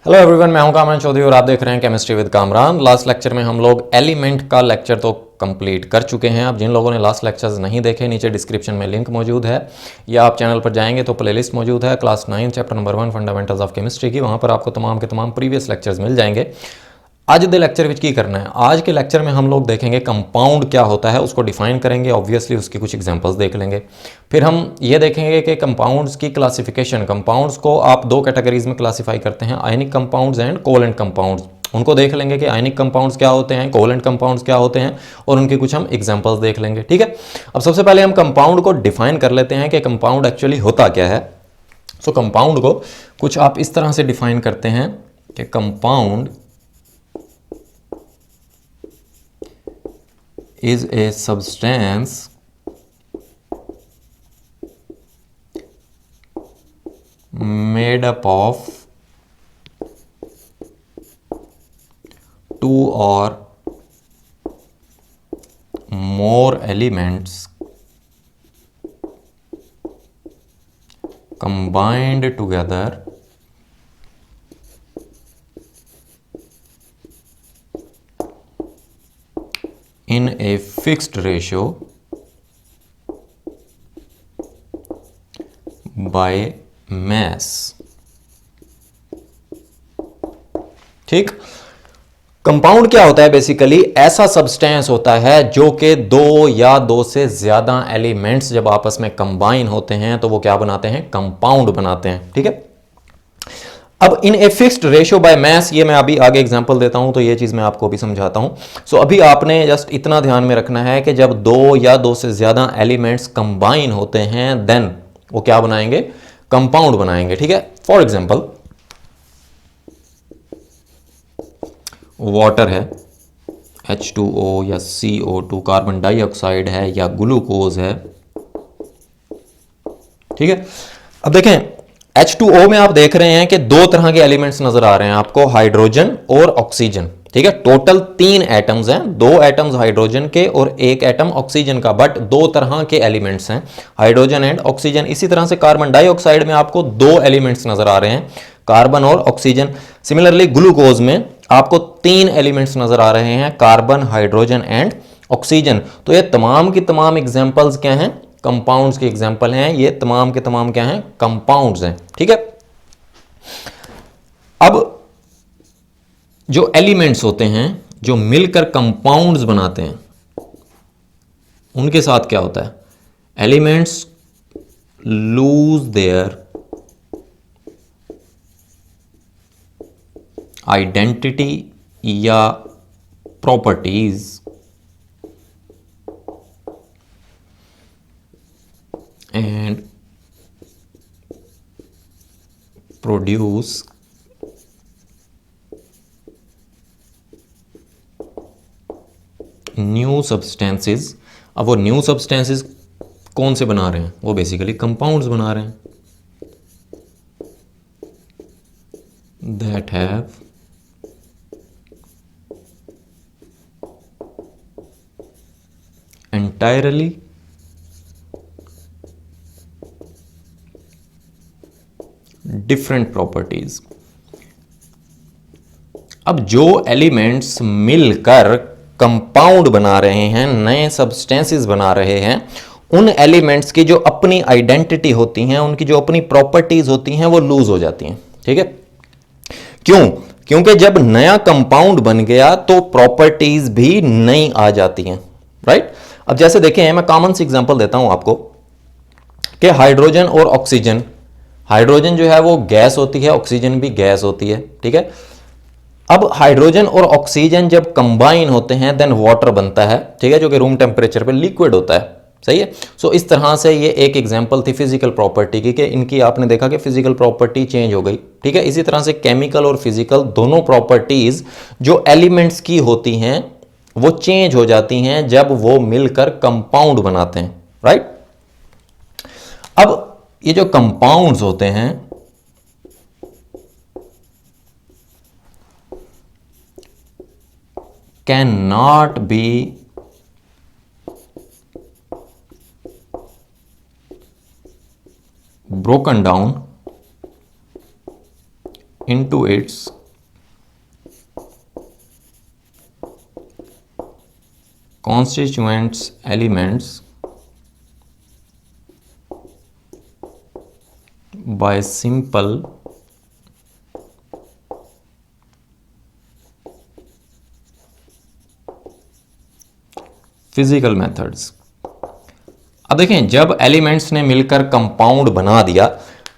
Hello everyone, मैं हूं कामरान चौधरी और आप देख रहे हैं chemistry with Kamran. Last lecture में हम लोग एलिमेंट का लेक्चर तो कंप्लीट कर चुके हैं। अब जिन लोगों ने लास्ट लेक्चर्स नहीं देखे, नीचे डिस्क्रिप्शन में लिंक मौजूद है, या आप चैनल पर जाएंगे तो प्लेलिस्ट मौजूद है class 9 chapter number 1 fundamentals of chemistry की। वहां पर आपको तमाम के तमाम प्रीवियस लेक्चर्स मिल जाएंगे। आज दे लेक्चर विच की करना है, आज के लेक्चर में हम लोग देखेंगे कंपाउंड क्या होता है, उसको डिफाइन करेंगे, ऑब्वियसली उसकी कुछ एग्जांपल्स देख लेंगे। फिर हम ये देखेंगे कि कंपाउंड्स की क्लासिफिकेशन, कंपाउंड्स को आप दो कैटेगरीज में क्लासीफाई करते हैं, ionic compounds and covalent compounds. उनको देख लेंगे कि आयनिक कंपाउंड्स क्या होते हैं, कोवैलेंट कंपाउंड्स क्या होते हैं, और उनके कुछ हम एग्जांपल्स देख लेंगे। ठीक है, अब सबसे पहले हम कंपाउंड को डिफाइन कर लेते हैं कि कंपाउंड एक्चुअली होता क्या है। सो कंपाउंड को कुछ आप इस तरह से डिफाइन करते हैं कि compound is a substance made up of two or more elements combined together in a fixed ratio by mass। ठीक, कंपाउंड क्या होता है? बेसिकली ऐसा सब्सटेंस होता है जो कि दो या दो से ज्यादा एलिमेंट्स जब आपस में कंबाइन होते हैं तो वो क्या बनाते हैं? कंपाउंड बनाते हैं। ठीक है, अब in a fixed ratio by mass, ये मैं अभी आगे एग्जांपल देता हूं तो ये चीज मैं आपको अभी समझाता हूं। सो अभी आपने जस्ट इतना ध्यान में रखना है कि जब दो या दो से ज्यादा एलिमेंट्स कंबाइन होते हैं देन वो क्या बनाएंगे? कंपाउंड बनाएंगे। ठीक है, फॉर एग्जांपल वाटर है H2O या CO2, कार्बन डाइऑक्साइड है या ग्लूकोज है। ठीक है, अब देखें H2O में आप देख रहे हैं कि दो तरह के एलिमेंट्स नजर आ रहे हैं आपको, हाइड्रोजन और ऑक्सीजन। ठीक है, टोटल 3 एटम्स हैं, 2 एटम्स हाइड्रोजन के और 1 एटम ऑक्सीजन का, बट दो तरह के एलिमेंट्स हैं, हाइड्रोजन एंड ऑक्सीजन। इसी तरह से कार्बन डाइऑक्साइड में आपको 2 एलिमेंट्स नजर आ रहे हैं, कार्बन और ऑक्सीजन। सिमिलरली ग्लूकोज में आपको 3 एलिमेंट्स नजर आ रहे हैं, कार्बन, हाइड्रोजन एंड ऑक्सीजन। तो ये तमाम की तमाम एग्जांपल्स क्या हैं? कंपाउंड्स के एग्जांपल हैं। ये तमाम के तमाम क्या हैं? कंपाउंड्स हैं। ठीक है, अब जो एलिमेंट्स होते हैं जो मिलकर कंपाउंड्स बनाते हैं, उनके साथ क्या होता है? एलिमेंट्स लूज देयर आइडेंटिटी या properties and produce new substances। अब वो न्यू सब्सटेंसेस कौन से बना रहे हैं? वो बेसिकली कंपाउंड्स बना रहे हैं that have entirely different properties. अब जो एलिमेंट्स मिलकर कंपाउंड बना रहे हैं, नए सब्सटेंसेस बना रहे हैं, उन एलिमेंट्स की जो अपनी आइडेंटिटी होती हैं, उनकी जो अपनी प्रॉपर्टीज होती हैं, वो लूज हो जाती हैं। ठीक है, क्यों? क्योंकि जब नया कंपाउंड बन गया तो प्रॉपर्टीज भी नई आ जाती हैं। राइट, अब जैसे देखें, मैं कॉमन सी एग्जांपल देता हूं आपको कि हाइड्रोजन और ऑक्सीजन, हाइड्रोजन जो है वो गैस होती है, ऑक्सीजन भी गैस होती है। ठीक है, अब हाइड्रोजन और ऑक्सीजन जब कंबाइन होते हैं देन वाटर बनता है। ठीक है, जो कि रूम टेम्परेचर पे लिक्विड होता है। सही है, सो इस तरह से ये एक एग्जांपल थी फिजिकल प्रॉपर्टी की कि इनकी आपने देखा कि फिजिकल प्रॉपर्टी चेंज हो गई। ठीक है, इसी तरह से केमिकल और फिजिकल दोनों प्रॉपर्टीज जो एलिमेंट्स की होती हैं वो चेंज हो जाती हैं जब वो मिलकर कंपाउंड बनाते हैं। राइट, अब ये जो कंपाउंड्स होते हैं can not be broken down into its constituents elements by simple physical methods. अब देखें, जब एलिमेंट्स ने मिलकर कंपाउंड बना दिया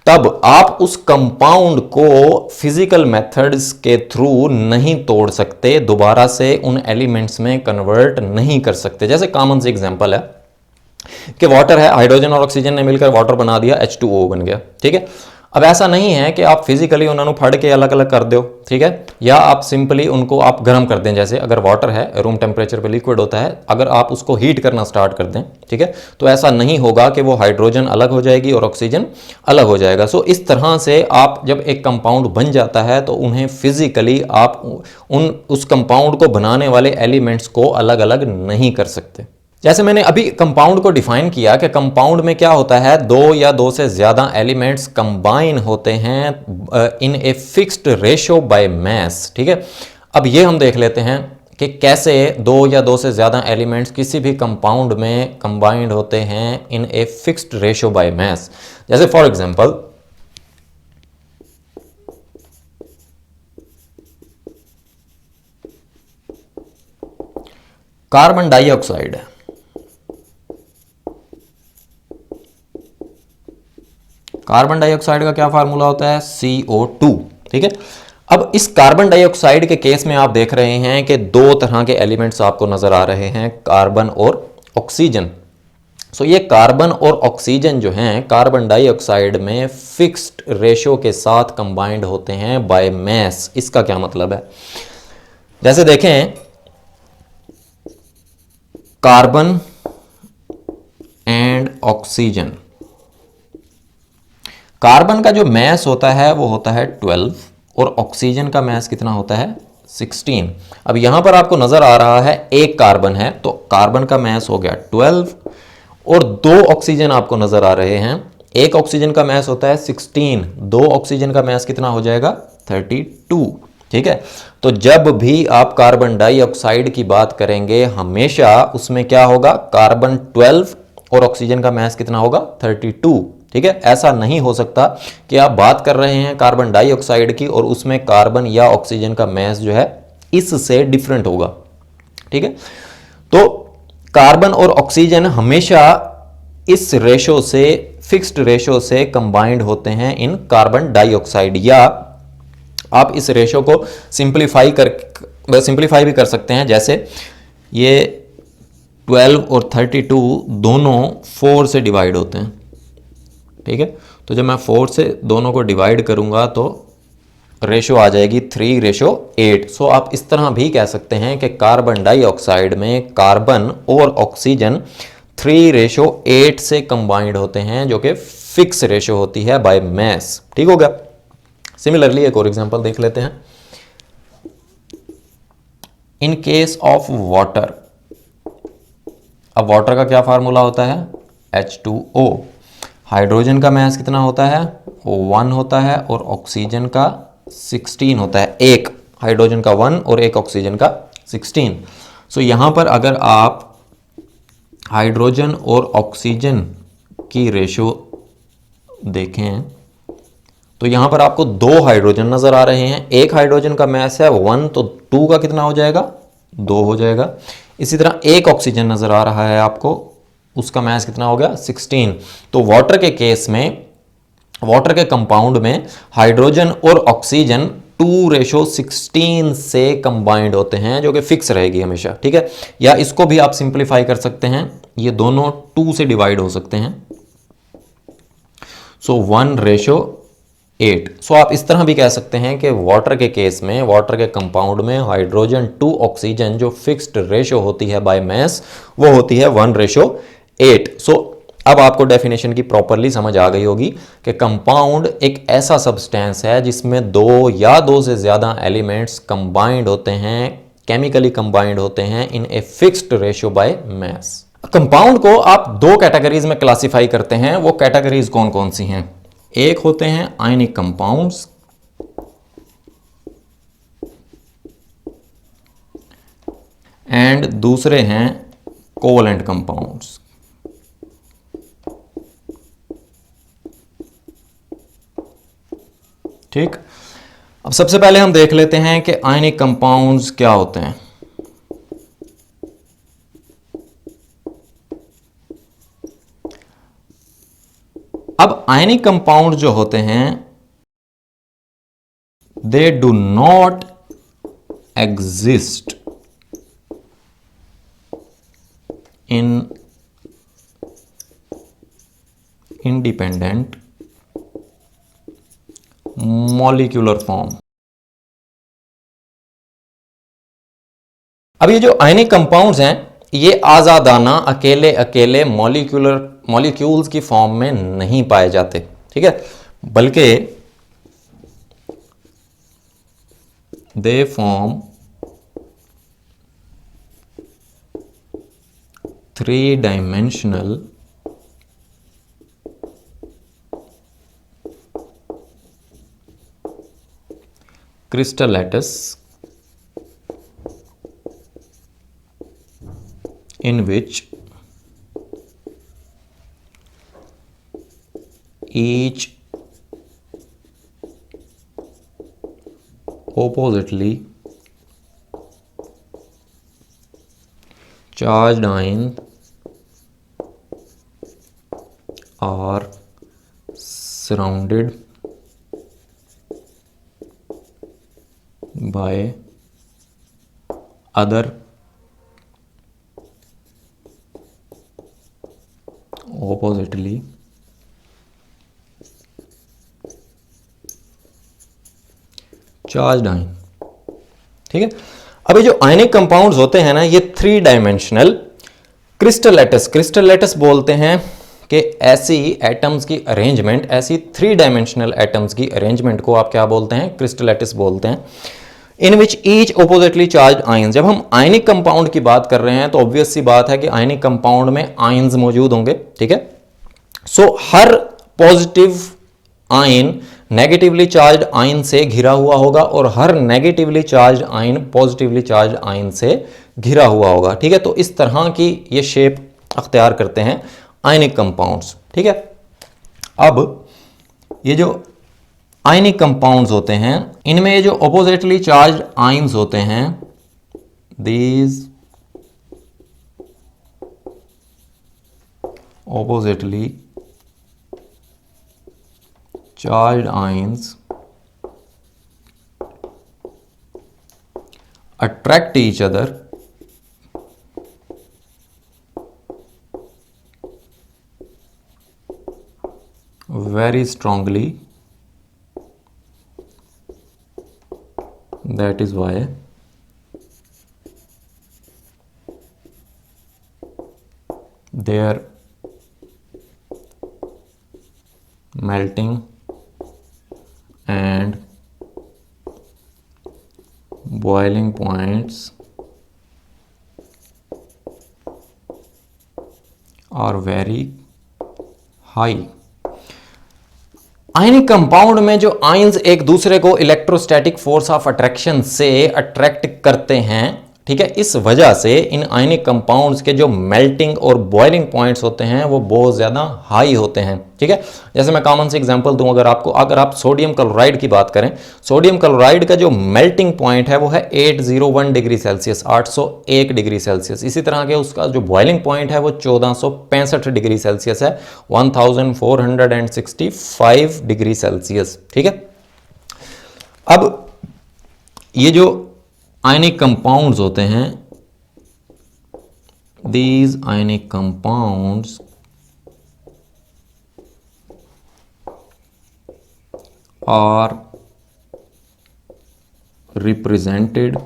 तब आप उस कंपाउंड को फिजिकल मेथड्स के थ्रू नहीं तोड़ सकते, दोबारा से उन एलिमेंट्स में कन्वर्ट नहीं कर सकते। जैसे कॉमन सी एग्जांपल है कि वाटर है, हाइड्रोजन और ऑक्सीजन ने मिलकर वाटर बना दिया, H2O बन गया, ठीक है। अब ऐसा नहीं है कि आप फिजिकली उन्होंने फड़ के अलग अलग कर दो, ठीक है, या आप सिंपली उनको आप गर्म कर दें। जैसे अगर वाटर है, रूम टेम्परेचर पे लिक्विड होता है, अगर आप उसको हीट करना स्टार्ट कर दें, ठीक है, तो ऐसा नहीं होगा कि वो हाइड्रोजन अलग हो जाएगी और ऑक्सीजन अलग हो जाएगा। सो इस तरह से आप जब एक कंपाउंड बन जाता है तो उन्हें फिजिकली आप उस कंपाउंड को बनाने वाले एलिमेंट्स को अलग अलग नहीं कर सकते। जैसे मैंने अभी कंपाउंड को डिफाइन किया कि कंपाउंड में क्या होता है, दो या दो से ज्यादा एलिमेंट्स कंबाइन होते हैं in a fixed ratio by mass, ठीक है। अब ये हम देख लेते हैं कि कैसे दो या दो से ज्यादा एलिमेंट्स किसी भी कंपाउंड में कंबाइंड होते हैं in a fixed ratio by mass. जैसे फॉर एग्जांपल कार्बन डाइऑक्साइड है, कार्बन डाइऑक्साइड का क्या फार्मूला होता है, CO2, ठीक है। अब इस कार्बन डाइऑक्साइड के केस में आप देख रहे हैं कि दो तरह के एलिमेंट्स आपको नजर आ रहे हैं, कार्बन और ऑक्सीजन। सो ये कार्बन और ऑक्सीजन जो हैं कार्बन डाइऑक्साइड में फिक्स्ड रेशियो के साथ कंबाइंड होते हैं बाय मास। इसका क्या मतलब है, जैसे देखें कार्बन एंड ऑक्सीजन, कार्बन का जो मास होता है वो होता है 12 और ऑक्सीजन का मास कितना होता है, 16। अब यहां पर आपको नजर आ रहा है एक कार्बन है तो कार्बन का मास हो गया 12 और दो ऑक्सीजन आपको नजर आ रहे हैं, एक ऑक्सीजन का मास होता है 16, दो ऑक्सीजन का मास कितना हो जाएगा 32, ठीक है। तो जब भी आप कार्बन डाइऑक्साइड की बात करेंगे हमेशा उसमें क्या होगा, कार्बन 12 और ऑक्सीजन का मास कितना होगा 32, ठीक है। ऐसा नहीं हो सकता कि आप बात कर रहे हैं कार्बन डाइऑक्साइड की और उसमें कार्बन या ऑक्सीजन का मास जो है इससे डिफरेंट होगा, ठीक है। तो कार्बन और ऑक्सीजन हमेशा इस रेशो से, फिक्स्ड रेशो से कंबाइंड होते हैं इन कार्बन डाइऑक्साइड, या आप इस रेशो को सिंप्लीफाई भी कर सकते हैं। जैसे ये 12 और 32 दोनों 4 से डिवाइड होते हैं, ठीक है। तो जब मैं 4 से दोनों को डिवाइड करूंगा तो रेशो आ जाएगी 3:8। सो आप इस तरह भी कह सकते हैं कि कार्बन डाइऑक्साइड में कार्बन और ऑक्सीजन 3:8 से कंबाइंड होते हैं, जो कि फिक्स रेशो होती है बाय मास, ठीक हो गया। सिमिलरली एक और एग्जांपल देख लेते हैं। इन केस ऑफ वाटर, अब वाटर का क्या फार्मूला होता है, H2O। हाइड्रोजन का मास कितना होता है, 1 होता है और ऑक्सीजन का 16 होता है, एक हाइड्रोजन का 1 और एक ऑक्सीजन का 16। सो यहां पर अगर आप हाइड्रोजन और ऑक्सीजन की रेशो देखें तो यहां पर आपको दो हाइड्रोजन नजर आ रहे हैं, एक हाइड्रोजन का मास है 1 तो 2 का कितना हो जाएगा, 2 हो जाएगा। इसी तरह एक ऑक्सीजन नजर आ रहा है आपको, उसका मास कितना हो गया 16। तो वाटर के केस में, वाटर के कंपाउंड में हाइड्रोजन और ऑक्सीजन 2:16 से कंबाइंड होते हैं, जो कि फिक्स रहेगी हमेशा, ठीक है। या इसको भी आप सिंप्लीफाई कर सकते हैं, ये दोनों 2 से डिवाइड हो सकते हैं, सो 1:8। सो आप इस तरह भी कह सकते हैं कि वाटर के केस में, वाटर के कंपाउंड में हाइड्रोजन टू ऑक्सीजन जो फिक्स्ड रेशो होती है बाय मास वो होती है 1:8। सो अब आपको डेफिनेशन की प्रॉपरली समझ आ गई होगी कि कंपाउंड एक ऐसा सब्सटेंस है जिसमें दो या दो से ज्यादा एलिमेंट्स कंबाइंड होते हैं, केमिकली कंबाइंड होते हैं in a fixed ratio by mass. Compound को आप दो कैटेगरीज में क्लासिफाई करते हैं, वो कैटेगरीज कौन कौन सी हैं, एक होते हैं आयनिक कंपाउंड्स एंड दूसरे हैं कोवलेंट कंपाउंड्स। ठीक, अब सबसे पहले हम देख लेते हैं कि आयनिक कंपाउंड्स क्या होते हैं। अब आयनिक कंपाउंड जो होते हैं they do not exist in independent molecular form. अब ये जो आयनिक कंपाउंड्स हैं ये आजादाना अकेले अकेले मॉलिक्यूल्स की फॉर्म में नहीं पाए जाते, ठीक है, बल्कि they form three dimensional crystal lattice in which each oppositely charged ions are surrounded by other oppositely charged ion. ठीक है, अब ये जो आयनिक कंपाउंड्स होते हैं ना ये थ्री डायमेंशनल क्रिस्टल लैटिस बोलते हैं कि ऐसी एटम्स की अरेंजमेंट, ऐसी थ्री डायमेंशनल एटम्स की अरेंजमेंट को आप क्या बोलते हैं, क्रिस्टल लैटिस बोलते हैं। इन विच ईच ओपोजिटली चार्ज आयंस। जब हम आयनिक कंपाउंड की बात कर रहे हैं तो ऑब्वियस सी बात है कि आयनिक कंपाउंड में आयंस मौजूद होंगे, ठीक है। सो हर positive ion negatively charge ion से घिरा हुआ होगा और हर negatively charge ion positively charge ion से घिरा हुआ होगा, ठीक है। तो इस तरह की ये शेप अख्तियार करते हैं आयनिक कंपाउंड्स, ठीक है। अब ये जो आयनिक कंपाउंड्स होते हैं इनमें ये जो ऑपोजिटली चार्ज आयंस होते हैं these oppositely charged ions attract each other very strongly. That is why their melting and boiling points are very high. Ionic compound में जो आयंस एक दूसरे को इलेक्ट्रोस्टैटिक फोर्स ऑफ अट्रैक्शन से अट्रैक्ट करते हैं, ठीक है, इस वजह से इन आयनिक कंपाउंड्स के जो मेल्टिंग और बॉइलिंग पॉइंट्स होते हैं वो बहुत ज़्यादा हाई होते हैं, ठीक है। जैसे मैं कॉमन से एग्जांपल दूं, अगर आप सोडियम क्लोराइड की बात करें, सोडियम क्लोराइड का जो मेल्टिंग पॉइंट है वो है 801 डिग्री सेल्सियस, 801 डिग्री सेल्सियस। इसी तरह के उसका जो बॉइलिंग पॉइंट है वो 1465 डिग्री सेल्सियस है, 1465 डिग्री सेल्सियस, ठीक है। अब ये जो आयनिक कंपाउंड्स होते हैं these ionic compounds are represented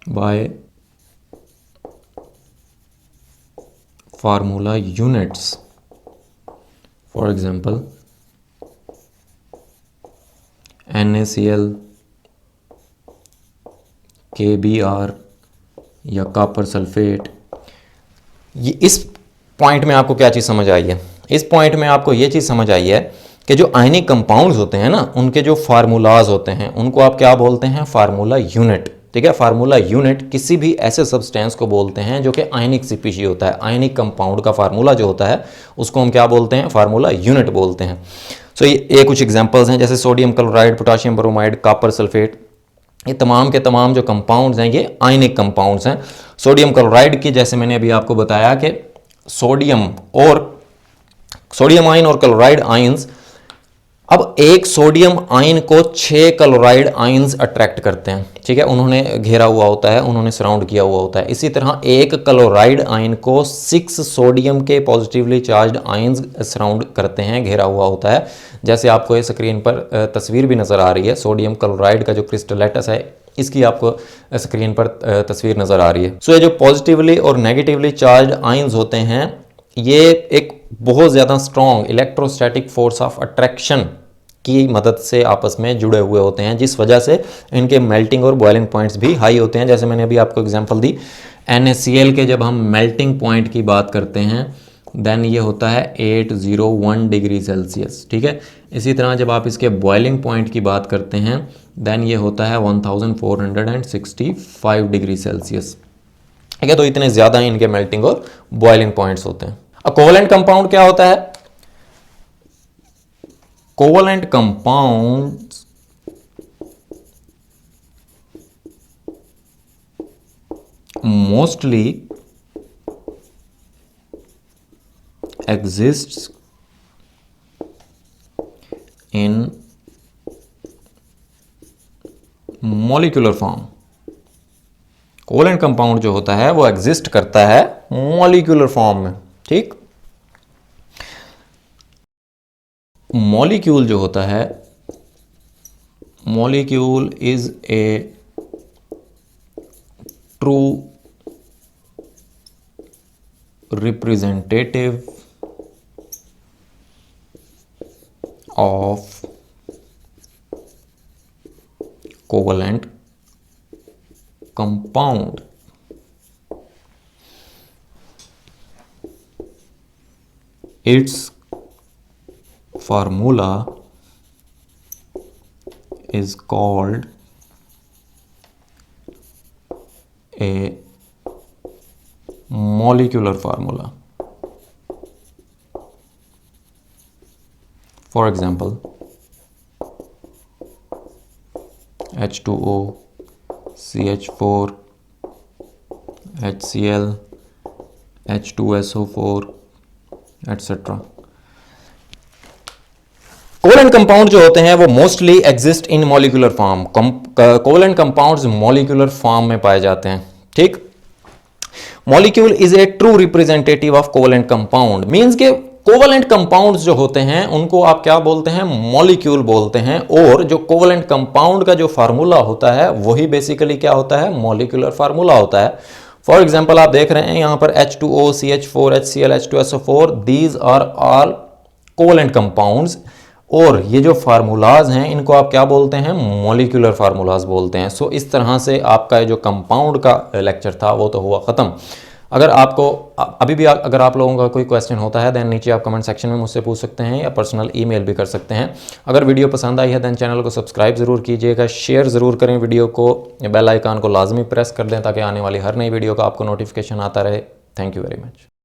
by formula units. For example NaCl, KBr या कॉपर सल्फेट। ये इस पॉइंट में आपको क्या चीज़ समझ आई है? इस पॉइंट में आपको ये चीज़ समझ आई है कि जो आयनिक कंपाउंड्स होते हैं ना उनके जो फार्मूलाज होते हैं उनको आप क्या बोलते हैं? फार्मूला यूनिट, ठीक है। फार्मूला यूनिट किसी भी ऐसे सब्सटेंस को बोलते हैं जो कि आयनिक स्पीशीज होता है। आयनिक कंपाउंड का फार्मूला जो होता है उसको हम क्या बोलते हैं, फार्मूला यूनिट बोलते हैं। सो ये कुछ एग्जांपल्स हैं, जैसे sodium chloride, potassium bromide, copper sulphate, ये तमाम के तमाम जो कंपाउंड्स हैं ये आयनिक कंपाउंड्स हैं। सोडियम क्लोराइड की जैसे मैंने अभी आपको बताया कि सोडियम आयन और क्लोराइड आयंस, अब एक सोडियम आयन को 6 क्लोराइड आयंस अट्रैक्ट करते हैं, ठीक है, उन्होंने घेरा हुआ होता है, उन्होंने सराउंड किया हुआ होता है। इसी तरह एक क्लोराइड आयन को 6 सोडियम के पॉजिटिवली चार्ज्ड आयंस सराउंड करते हैं, घेरा हुआ होता है। जैसे आपको ये स्क्रीन पर तस्वीर भी नज़र आ रही है, सोडियम क्लोराइड का जो क्रिस्टलेटस है इसकी आपको स्क्रीन पर तस्वीर नज़र आ रही है। सो ये जो पॉजिटिवली और नेगेटिवली चार्ज्ड आयंस होते हैं ये एक बहुत ज़्यादा strong electrostatic force of attraction की मदद से आपस में जुड़े हुए होते हैं, जिस वजह से इनके मेल्टिंग और बॉइलिंग पॉइंट्स भी हाई होते हैं। जैसे मैंने अभी आपको एग्जांपल दी, NaCl के जब हम मेल्टिंग पॉइंट की बात करते हैं देन ये होता है 801 डिग्री सेल्सियस, ठीक है। इसी तरह जब आप इसके बॉइलिंग पॉइंट की बात करते हैं देन ये होता है 1465 डिग्री सेल्सियस, ठीक है। तो इतने ज़्यादा इनके मेल्टिंग और बॉइलिंग पॉइंट्स होते हैं। अब कोवलेंट कंपाउंड क्या होता है? Covalent compound mostly exists in molecular form। Covalent compound जो होता है वो एग्जिस्ट करता है मॉलिक्यूलर फॉर्म में, ठीक। मॉलिक्यूल जो होता है, molecule is a true representative of covalent compound। Its formula is called a molecular formula। For example, H2O, CH4, HCl, H2SO4 etc। Covalent compound जो होते हैं वो mostly exist in molecular form. Covalent compounds molecular form में पाए जाते हैं, ठीक। Molecule is a true representative of covalent compound, means के कोवलेंट कंपाउंड्स जो होते हैं उनको आप क्या बोलते हैं, मॉलिक्यूल बोलते हैं। और जो कोवलेंट कंपाउंड का जो फार्मूला होता है वही बेसिकली क्या होता है, मॉलिक्यूलर फार्मूला होता है। फॉर एग्जांपल आप देख रहे हैं यहां पर H2O, CH4, HCl, H2SO4, these are all covalent compounds. और ये जो फार्मूलाज हैं इनको आप क्या बोलते हैं, मॉलिक्यूलर फार्मूलाज बोलते हैं। सो इस तरह से आपका जो कंपाउंड का लेक्चर था वो तो हुआ ख़त्म। अगर आपको अभी भी अगर आप लोगों का कोई क्वेश्चन होता है देन नीचे आप कमेंट सेक्शन में मुझसे पूछ सकते हैं या पर्सनल ईमेल भी कर सकते हैं। अगर वीडियो पसंद आई है देन चैनल को सब्सक्राइब ज़रूर कीजिएगा, शेयर ज़रूर करें वीडियो को, बेल आइकन को लाजमी प्रेस कर दें ताकि आने वाली हर नई वीडियो का आपको नोटिफिकेशन आता रहे। Thank you very much.